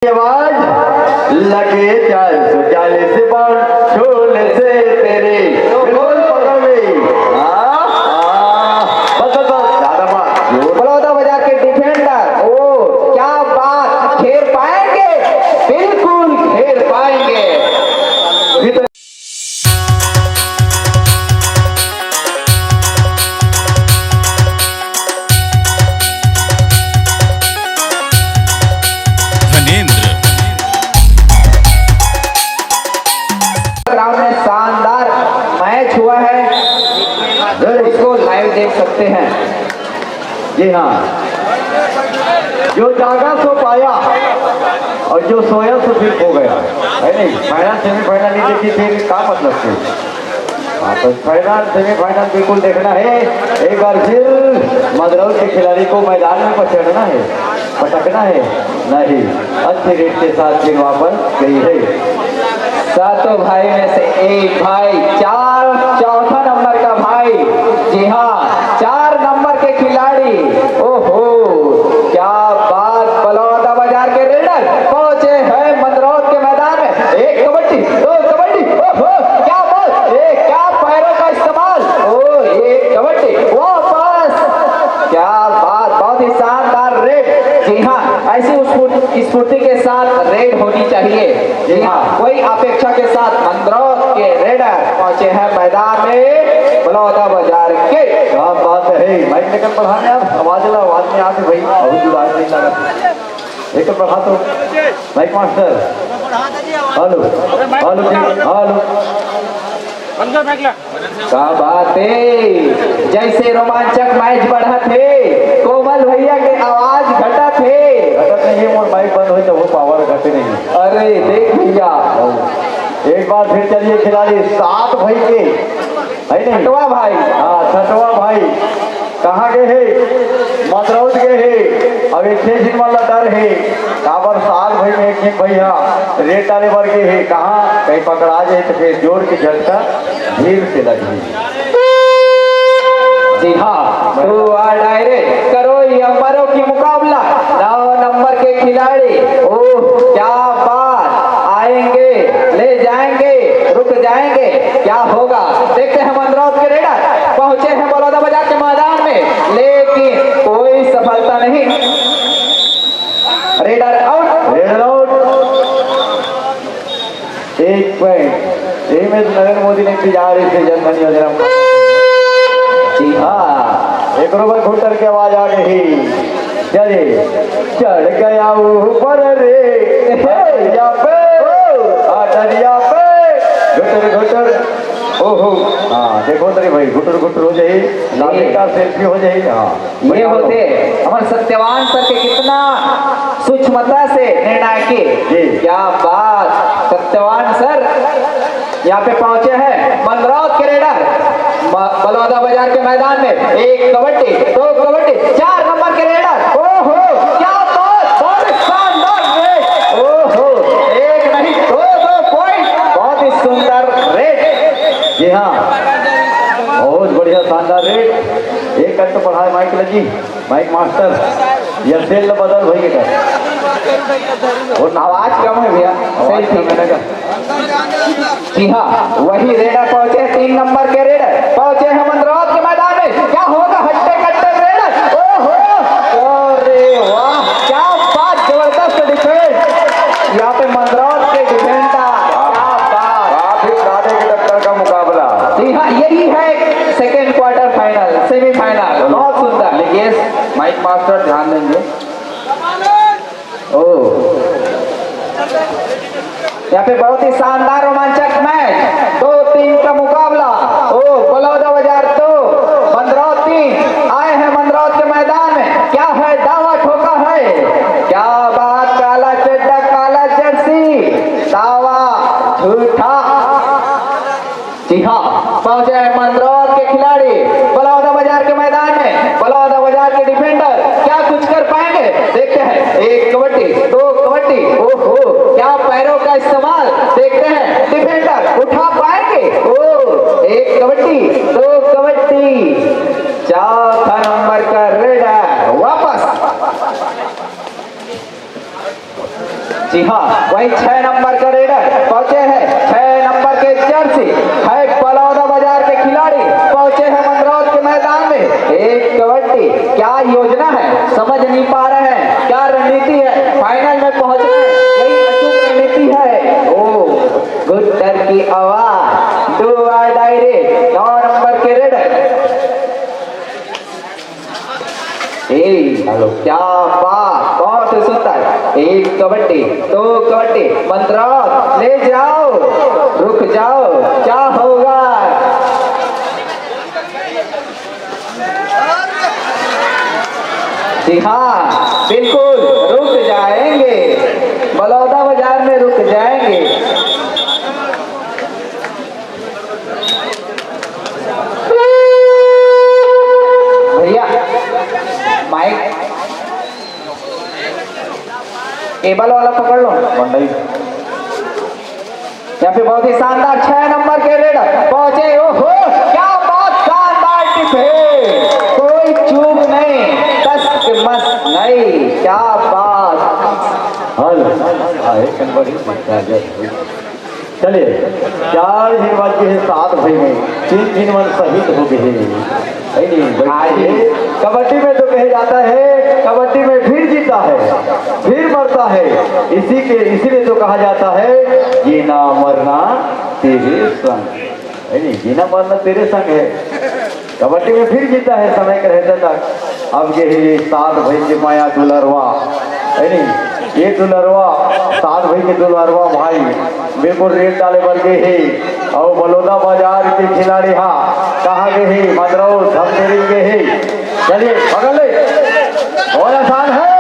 आवाज लगे 440 पाउंड छोल से तेरे गोल पकड़ ली। बस बस बस ज्यादा बात। बड़ौदा बाजार के डिफेंडर ओ क्या बात, घेर पाएंगे, बिल्कुल घेर पाएंगे। ग्राउंड में शानदार मैच हुआ है, इसको लाइव देख सकते हैं। जी हाँ, जो जागा सो पाया और जो सोया सो फिर हो गया है नहीं। फाइनल सेमीफाइनल नहीं देखी फिर क्या मतलब थी। हाँ तो फाइनल सेमीफाइनल बिल्कुल देखना है। एक बार फिर मदरौल के खिलाड़ी को मैदान में पछड़ना है, पटकना है नहीं। अच्छे रेट के साथ फिर वापस गई है। सातों भाई में से एक भाई चौथा नंबर का भाई, जी हाँ 4 नंबर के खिलाड़ी। ओहो क्या बात, बलौदा बाजार के रेडर पहुंचे हैं मदरौल के मैदान में। एक कबड्डी, 2 कबड्डी, ओहो क्या बात, क्या पैरों का इस्तेमाल, ओ एक कबड्डी वापस, क्या बात, बहुत ही शानदार रेड। जी हाँ ऐसी स्फूर्ति के साथ रेड होनी चाहिए। जी हाँ कोई अपेक्षा के साथ मंदरौल के रेडर पहुंचे हैं मैदान में बलौदा बाजार के। क्या बात है, माइक लेकर पढ़ाने आप आवाज में आके भाई बहुत जुड़ाई नहीं लगा। एक पढ़ा तो mic master. Hello hello hello, क्या बात है, जैसे रोमांचक मैच बढ़ा थे, कोमल भैया के आवाज घटा थे। घटत नहीं है, और माइक बंद हो तो वो पावर घटे नहीं। अरे देख भैया, एक बार फिर चलिए खिलाड़ी 7 भाई के है नहीं। छठवा भाई, हाँ 6वां भाई कहाँ गए है, मदरौल गए है। अब एक दिन वाला डर है, काबर 7 भाई में एक भैया रेट वाले वर्ग है। कहाँ कहीं पकड़ा जाए तो फिर जोर की झटका भीड़ से लगी। जी हाँ तो डायरेक्ट करो नंबरों की मुकाबला। 9 नंबर के खिलाड़ी, ओह क्या बात, आएंगे ले जाएंगे रुक जाएंगे, क्या होगा देखते हैं। मदरौल के रेडर पहुंचे हैं बलौदा बाजार के मैदान में, लेकिन कोई सफलता नहीं। Raider out, raider out. 1 point. यही में नरेंद्र मोदी ने तैयारी से जनधन योजना। जी हाँ एक रोबर घुटर की आवाज आ गई। चलिए चढ़ गया ऊपर रे दरिया पे, दरिया पे घुटर घुटर। ओहो हाँ देखो तरी भाई, घुटर घुटर हो जाए, लाठी का सेल्फी हो जाए। हाँ ये होते हमारे सत्यवान सर के कितना सूक्ष्मता से निर्णय किए। क्या बात, सत्यवान सर यहाँ पे पहुंचे हैं मदरौल के रेडर बलौदा बाजार के मैदान में। 1 कबड्डी, 2 कबड्डी, 4 नंबर के रेडर, ओहो क्या बात, बहुत शानदार रेड, ओहो एक नहीं 2 पॉइंट, बहुत ही सुंदर रेड। जी हाँ बहुत बढ़िया शानदार रेट। एक कर तो पढ़ाए माइक लगी, माइक मास्टर यह सेल बदल हो गया और आवाज कम है भैया, सही थी मैंने कहा। जी हाँ वही रेडर पहुंचे, 3 नंबर के रेडर पहुंचे हैं मदरौल के मैदान में। क्या होगा, हट्टे कट्टे रेडर, ओहो अरे वाह क्या बात, जबरदस्त डिफेंस यहाँ पे मदरौल के डिफेंडर, क्या बात, काफी काटे के टक्कर का मुकाबला। जी हाँ यही है सेकेंड क्वार्टर फाइनल सेमीफाइनल, बहुत सुंदर। लेकिन माइक मास्टर ध्यान देंगे। यहाँ पे बहुत ही शानदार रोमांचक मैच, 2-3 का मुकाबला। ओ बलौदा बाजार 2 मदरौल 3 आए हैं मदरौल के मैदान में। क्या है, दावा ठोका है, क्या बात, काला चड्डा काला जर्सी, दावा झूठा। जी हाँ पहुंचे हैं मदरौल के खिलाड़ी बलौदा बाजार के मैदान में। बलौदा बाजार के डिफेंडर क्या कुछ कर पाएंगे देखते हैं। 1 कबड्डी, 2 कबड्डी, ओहो क्या पैरों का इस्तेमाल, देखते हैं डिफेंडर उठा पाएंगे। ओ 1 कबड्डी, 2 कबड्डी, 4 नंबर का रेडर वापस। जी जी हाँ, वही 6 नंबर का रेडर पहुंचे हैं। 6 नंबर के जर्सी है बलौदा बाजार के खिलाड़ी पहुंचे हैं मंदरौत के मैदान में। एक कबड्डी, क्या योजना है समझ नहीं पा रहे हैं, क्या रणनीति है, फाइनल में पहुंचना है, यही अचूक रणनीति है। ओ गुट्टर की आवाज, दो डायरेक्ट 9 नंबर के रेडर। हेलो, क्या बात, बहुत ही सुंदर। एक कबड्डी, 2 कबड्डी, मंदरौत ले जाओ, रुक जाओ, क्या होगा। जी हाँ, बिल्कुल रुक जाएंगे, बलौदा बाजार में रुक जाएंगे। भैया माइक केबल वाला पकड़ लो। मंडई यहाँ पे बहुत ही शानदार 6 नंबर के रेडर पहुंचे। ओहो, क्या बात, शानदार डिफेंस, कोई चूक नहीं, तस्त मस्त नहीं, क्या बात। हल आए कन्वर्ट चलिए 4 दिन बाद के 7 भाई में 3 मन शहीद हो गए। कबड्डी में तो कहे जाता है कबड्डी में फिर जीता है फिर मरता है, इसीलिए तो कहा जाता है जीना मरना तेरे संग है नहीं, जीना मरना तेरे संग है। कबड्डी में फिर जीता है समय का रहता तक। अब ये 7 भाई के माया दुलरवा है नहीं, ये दुलरवा 7 भाई के दुलरवा भाई बिल्कुल रेट डाले बन गए है। और बलौदा बाजार के खिलाड़ी हाँ कहाँ गए है, मंदरौत धमदेरी गए है। चलिए पकड़ ले, और आसान है।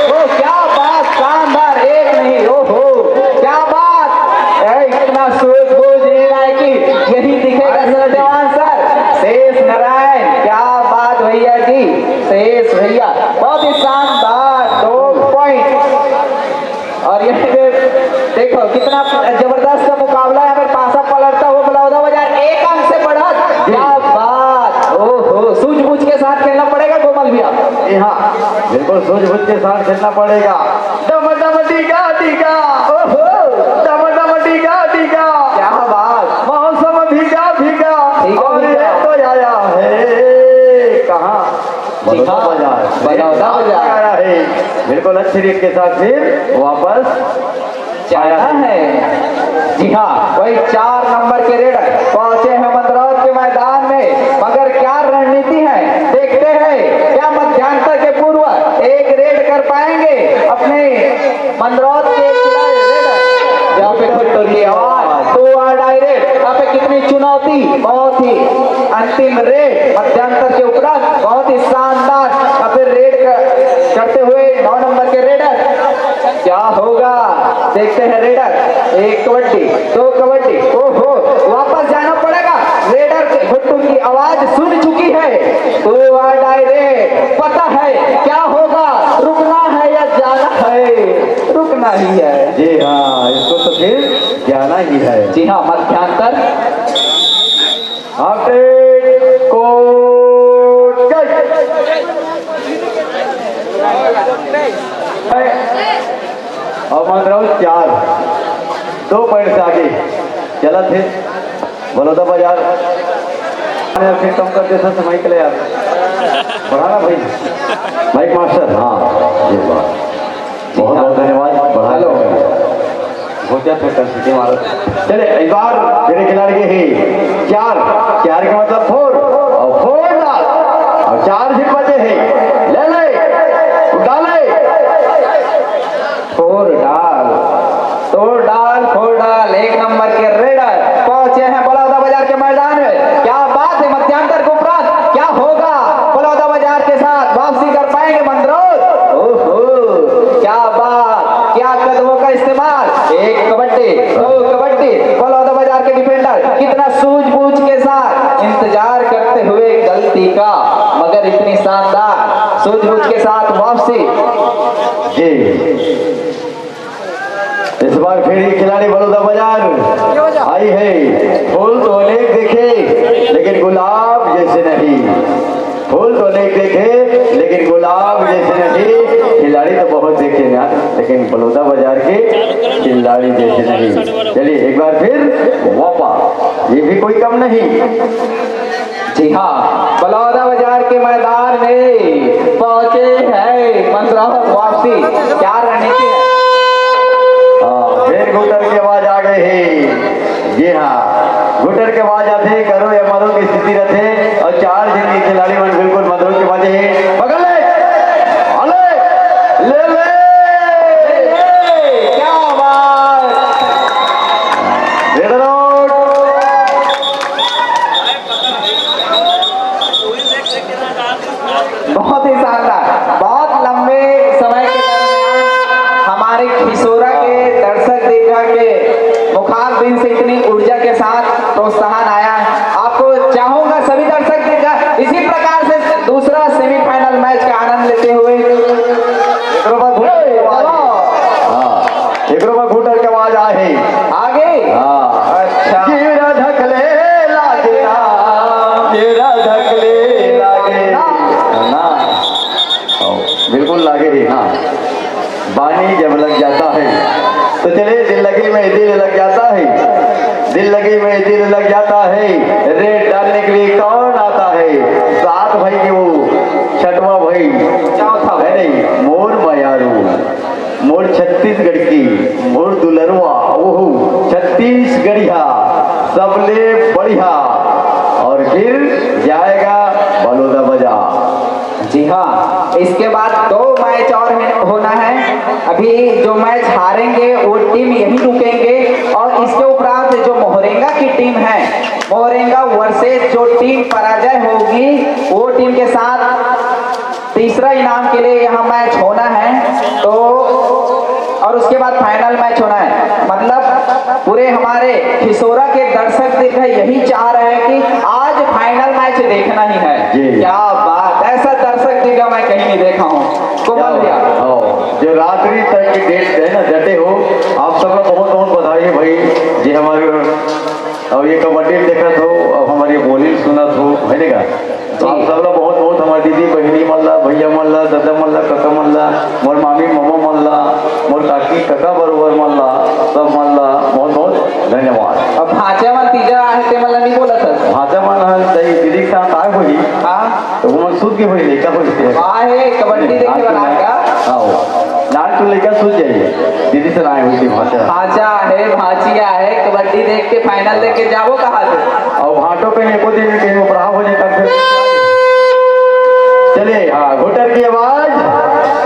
ओ क्या बात, शानदार, एक नहीं, ओहो क्या बात। इतना सूझबूझ नहीं रहा है कि यही दिखेगा सर जवान सर शेष नारायण, क्या बात भैया जी, शेष भैया बहुत ही शानदार 2 पॉइंट। और ये देखो कितना जबरदस्त मुकाबला है, अगर पासा पलटता हुआ बलौदा बाजार 1 अंक से बढ़त, क्या बात। ओहो, सूझबूझ के साथ खेलना पड़ेगा कोमल भैया। हाँ बिल्कुल सूझबूझ के साथ खेलना पड़ेगा। डम डम टीका टीका, ओहो डम डम टीका टीका, क्या बात, मौसम भीगा भीगा और ये तो आया है कहाँ, बलौदा बाजार, बलौदा बाजार आया है। बिल्कुल अच्छी रीत के साथ फिर वापस आया है। जी हाँ, वही 4 नंबर के रेडर पहुंचे हैं मंदरौत के मैदान में, मगर क्या रणनीति है देखते हैं, क्या मध्यांतर के पूर्व एक रेड कर पाएंगे अपने मंदरौत के रेडर। यहाँ पे गुट्टर की आवाज, 2 डायरेक्ट, यहाँ पे कितनी चुनौती, बहुत ही अंतिम रेड मध्यांतर के उपरांत, बहुत ही शानदार यहाँ पे रेड करते हुए 9 नंबर के रेडर। क्या होगा देखते हैं रेडर। 1 कबड्डी, 2 कबड्डी, ओहो वापस जाना पड़ेगा, रेडर के गुट्टू की आवाज सुन चुकी है। तो डायरेक्ट पता है क्या होगा, रुकना है या जाना है, रुकना ही है। जी हाँ, इसको तो फिर जाना ही है। जी हाँ, मध्यांतर अपडेट कोड और मंदरौत 4 2 पॉइंट से आगे चला थे। बलौदा बाजार फिर कम कर देता समय के लिए यार, बढ़ाना भाई माइक मास्टर। हाँ जी बहुत बहुत धन्यवाद, बढ़ा लो हो गया फिर कंसिटी मारो। चले इस बार मेरे खिलाड़ी के ही 4 का मतलब 4 और 4 डाल और 4 ही बचे हैं, ले ले डाले 4 डाल, 4 डाल 1 नंबर के रेडर पहुंचे हैं बलौदा बाजार के मैदान में। क्या बात है, मध्यांतर के उपरांत क्या होगा, बलौदा बाजार के साथ वापसी कर पाएंगे मंदरौत। ओहो क्या बात, क्या कदमों का इस्तेमाल। 1 कबड्डी, 2 कबड्डी, बलौदा बाजार के डिफेंडर कितना सूझबूझ के साथ इंतजार करते हुए गलती का, मगर इतनी शानदार सूझबूझ के साथ वापसी। जी इस बार फिर ये खिलाड़ी बलौदा बाजार आई है। फूल तो अनेक देखे लेकिन गुलाब जैसे नहीं। फूल तो नहीं देखे लेकिन गुलाब जैसे नहीं, खिलाड़ी तो बहुत देखे ना लेकिन बलौदा बाजार के खिलाड़ी जैसे नहीं। चलिए एक बार फिर वापा, ये भी कोई कम नहीं। जी हाँ, बलौदा बाजार के मैदान में पहुंचे हैं मंदरौत वापसी। क्या रणनीति है? हाँ, फिर घुटर की आवाज आ गई है। जी हाँ, घुटर के आवाज आते करो या मरो की स्थिति रहते और चार दिन के खिलाड़ी मन बिल्कुल मदरों के बाजे है। पकड़ ले, अले, ले ले, क्या बात! Red road. बहुत ही शानदार, बहुत लंबे समय के दरमियान हमारे खिसोरा के दर्शक दीर्घा के मुखारबिन से इतनी ऊर्जा के साथ प्रोत्साहन आया। आपको चाहूंगा सभी दर्शक दीर्घा इसी प्रकार से दूसरा सेमीफाइनल मैच का आनंद लेते हुए घुटर की आवाज आहे आगे। अच्छा, गिरा ढकले लागे ना, गिरा ढकले लागे ना। बिल्कुल लागे ही। हाँ, बानी जब लग जाता है तो चले जिंदगी में दिल लग जाता है, जिंदगी में दिल लग जाता है। रेड डालने के लिए कौन आता है? सात भाई की वो छठवा भाई चौथा है नहीं, मोर मयारू, मोर छत्तीसगढ़ की मोर दुलरवा, वो छत्तीसगढ़िया सबले बढ़िया। और फिर जाएगा बलौदा बाजार। जी हाँ, इसके बाद 2 मैच और होना है। अभी जो मैच हारेंगे वो टीम यहीं रुकेंगे और इसके उपरांत जो मोहरेंगा की टीम है, मोहरेंगा वर्सेस जो टीम पराजय होगी वो टीम के साथ तीसरा इनाम के लिए यहाँ मैच होना है। तो और उसके बाद फाइनल मैच होना है। मतलब पूरे हमारे खिसोरा के दर्शक दीर्घा यही चाह रहे हैं कि आज फाइनल मैच देखना ही है। जी। क्या बात, ऐसा दर्शक दीर्घा मैं कहीं नहीं देखा हूँ। कोमल भैया, जो रात्रि तक की डेट है ना डटे हो, आप सबका बहुत बहुत बधाई है भाई जी। हमारे और ये कबड्डी देखत हो और हमारी बोली सुनत हो है ना। तो आप सब लोग बहुत बहुत हमारी दीदी बहनी मल्ला, भैया मल्ला, दादा मल्ला, काका मल्ला, मोर मामी मामा मल्ला, मोर काकी काका बरोबर मल्ला, सब मल्ला बहुत बहुत धन्यवाद। अब भाचा मन तीजा आहे ते मला नहीं बोलत है। भाचा मन तई दीदी के साथ आए हुई हाँ, तो वो मन सूद के हुई लेका हुई आहे कबड्डी देखे वाला का लाल तो लेकर सूझ जाइए। दीदी से आए हुई थी भाचा। भाचा है, भाचिया है, कबड्डी देख के फाइनल देख के जाबो कहाँ से? और घाटों पे एको दिन कहीं उपरा हो जाए तब फिर चले। हाँ, घुटर की आवाज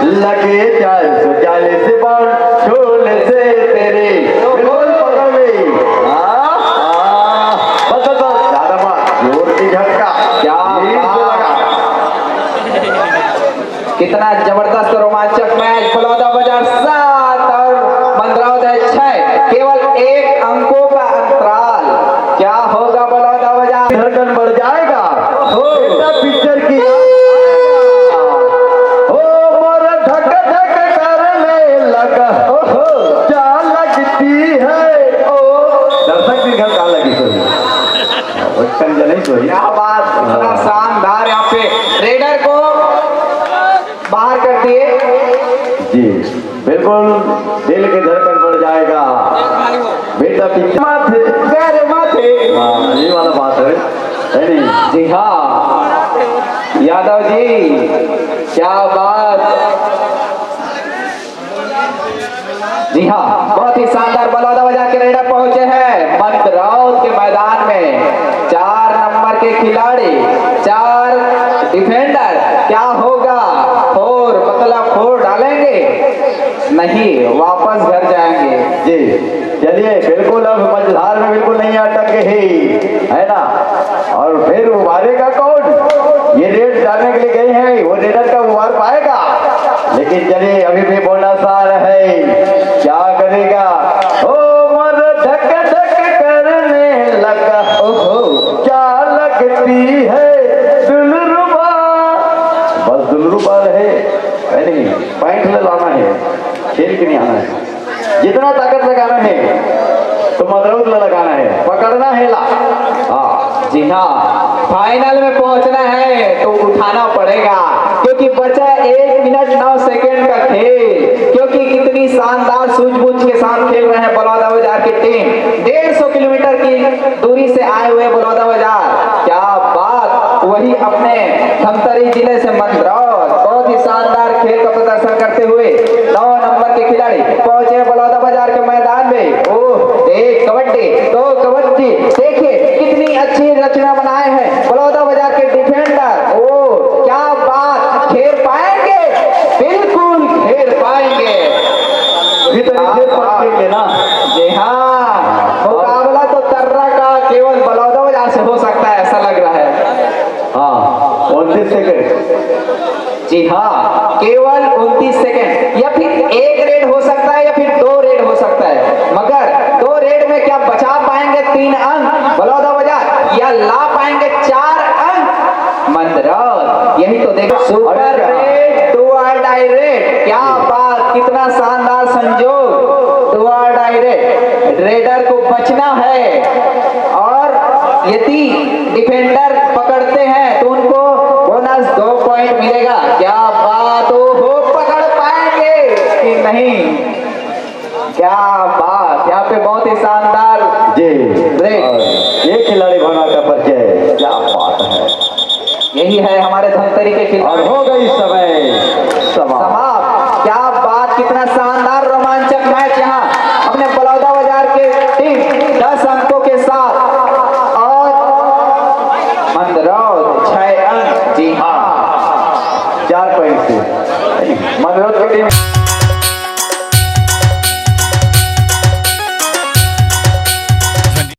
लगे 440 बार छोल से तेरे बिल्कुल पकड़ ली। बस बस बस, ज्यादा बात, जोर की झटका। क्या लगा कितना जबरदस्त रोमांचक मैच। बलौदा बाजार 7 और मंदरौत 6, केवल 1 अंकों का अंतराल। क्या होगा बलौदा बाजार? धड़कन बढ़ जाएगा। बेटा पिक्चर की ओ मोर धक धक करने लगा, ओहो क्या लगती है। ओ दर्शक भी घर का लगी सोई, बचपन जने सोई। क्या बात, इतना शानदार यहाँ पे रेडर को बाहर कर दिए। जी बिल्कुल, दिल की धड़कन बढ़ जाएगा। बेटा पिक्चर माथे गैर माथे, ये वाला बात है नहीं? जी हाँ यादव जी, क्या बात। जी हाँ, बहुत ही शानदार बलौदा बाजार के रेडर पहुंचे हैं मंदरौत के मैदान में। 4 नंबर के खिलाड़ी, 4 डिफेंडर। क्या होगा? 4 मतलब 4 डालेंगे? नहीं, वापस घर जाएंगे। जी चलिए, बिल्कुल अब मझधार में बिल्कुल नहीं अटक ही है ना। और फिर उबारेगा कौन? ये रेड डालने के लिए गए हैं, वो रेडर का उबार पाएगा। लेकिन चलिए अभी भी बोनस आ रहा है, क्या करेगा? ओ मर धक धक करने लगा, ओहो क्या लगती है दुलरुबा। बस दुलरुबा रहे नहीं, पॉइंट में लाना है, खेल के नहीं आना है। जितना ताकत लगाना है तो मदरौद लगाना है, पकड़ना है ला। हाँ जी हाँ, फाइनल में पहुंचना है तो उठाना पड़ेगा, क्योंकि बचा 1 मिनट 9 सेकंड का खेल। क्योंकि कितनी शानदार सूझबूझ के साथ खेल रहे हैं बलौदाबाजार की टीम। 150 किलोमीटर की दूरी से आए हुए बलौदाबाजार, क्या बात, वही अपने धमतरी जिले से मंदरौद, बहुत ही शानदार खेल का प्रदर्शन करते हुए 9 नंबर के खिलाड़ी पहुंचे बलौदाबाजार के मैदान में। ओह, एक कबड्डी, 2 कबड्डी, देखिए कितनी अच्छी रचना बनाए हैं बलौदाबाजार के डिफेंडर। ओह क्या बात, घेर पाएंगे, बिल्कुल घेर पाएंगे। ना जी हाँ, मुकाबला तो तर्रा का केवल बलौदाबाजार से हो सकता है, ऐसा लग रहा है। हाँ 29 सेकंड। जी हाँ, केवल 29 सेकंड, या फिर 1 रेड हो सकता है या फिर 2 रेड हो सकता है, मगर 2 रेड में क्या बचा पाएंगे 3 अंक बलौदाबाजार, या ला पाएंगे 4 अंक मंदरौद? यही तो देखो, सुपर रेड, डू और डाई रेड, क्या बात, कितना शानदार संजोग, डू और डाई रेड। रेडर को बचना है, और यदि डिफेंडर पकड़ते हैं तो उनको बोनस 2 पॉइंट मिलेगा। क्या बात, हो पकड़ पाएंगे कि नहीं? क्या बात, यहाँ पे बहुत ही शानदार जी रेड। और ये खिलाड़ी भना का परिचय, क्या बात है। यही है हमारे धमतरी के और खिलाड़ी। हो गई समय समाप्त। क्या बात, कितना शानदार रोमांचक मैच यहाँ अपने बलौदाबाजार के टीम 10 अंकों के साथ, और मंदरौद 6 अंक। जी हाँ, 4 पॉइंट से मदरौद की टीम